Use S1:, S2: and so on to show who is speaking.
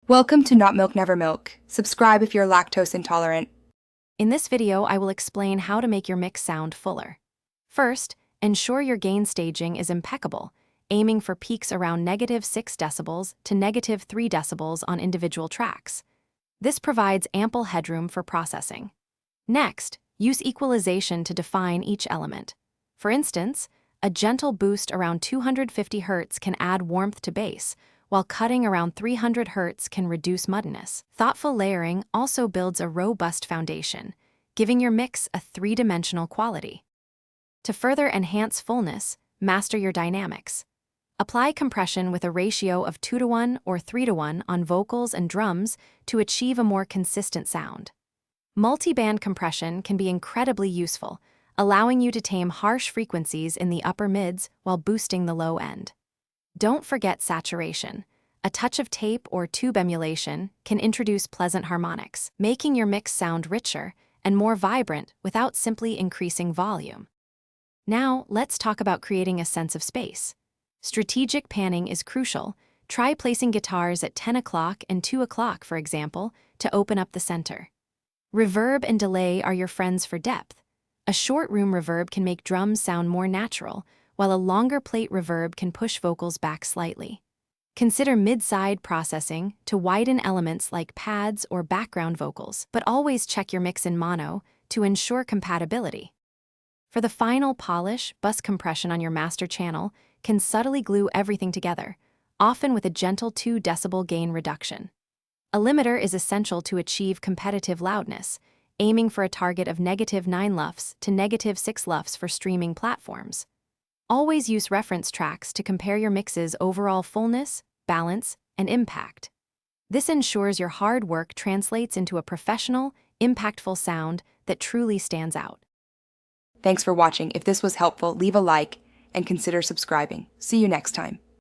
S1: Welcome to Not Milk Never Milk. Subscribe if you're lactose intolerant.
S2: In this video, I will explain how to make your mix sound fuller. First, ensure your gain staging is impeccable, aiming for peaks around -6 decibels to -3 decibels on individual tracks. This provides ample headroom for processing. Next, use equalization to define each element. For instance, a gentle boost around 250 Hz can add warmth to bass, while cutting around 300 Hz can reduce muddiness. Thoughtful layering also builds a robust foundation, giving your mix a three-dimensional quality. To further enhance fullness, master your dynamics. Apply compression with a ratio of 2:1 or 3:1 on vocals and drums to achieve a more consistent sound. Multi-band compression can be incredibly useful, allowing you to tame harsh frequencies in the upper mids while boosting the low end. Don't forget saturation. A touch of tape or tube emulation can introduce pleasant harmonics, making your mix sound richer and more vibrant without simply increasing volume. Now, let's talk about creating a sense of space. Strategic panning is crucial. Try placing guitars at 10 o'clock and 2 o'clock, for example, to open up the center. Reverb and delay are your friends for depth. A short room reverb can make drums sound more natural, while a longer plate reverb can push vocals back slightly. Consider mid-side processing to widen elements like pads or background vocals, but always check your mix in mono to ensure compatibility. For the final polish, bus compression on your master channel can subtly glue everything together, often with a gentle 2 decibel gain reduction. A limiter is essential to achieve competitive loudness, aiming for a target of -9 LUFS to -6 LUFS for streaming platforms. Always use reference tracks to compare your mix's overall fullness, balance, and impact. This ensures your hard work translates into a professional, impactful sound that truly stands out.
S1: Thanks for watching. If this was helpful, leave a like and consider subscribing. See you next time.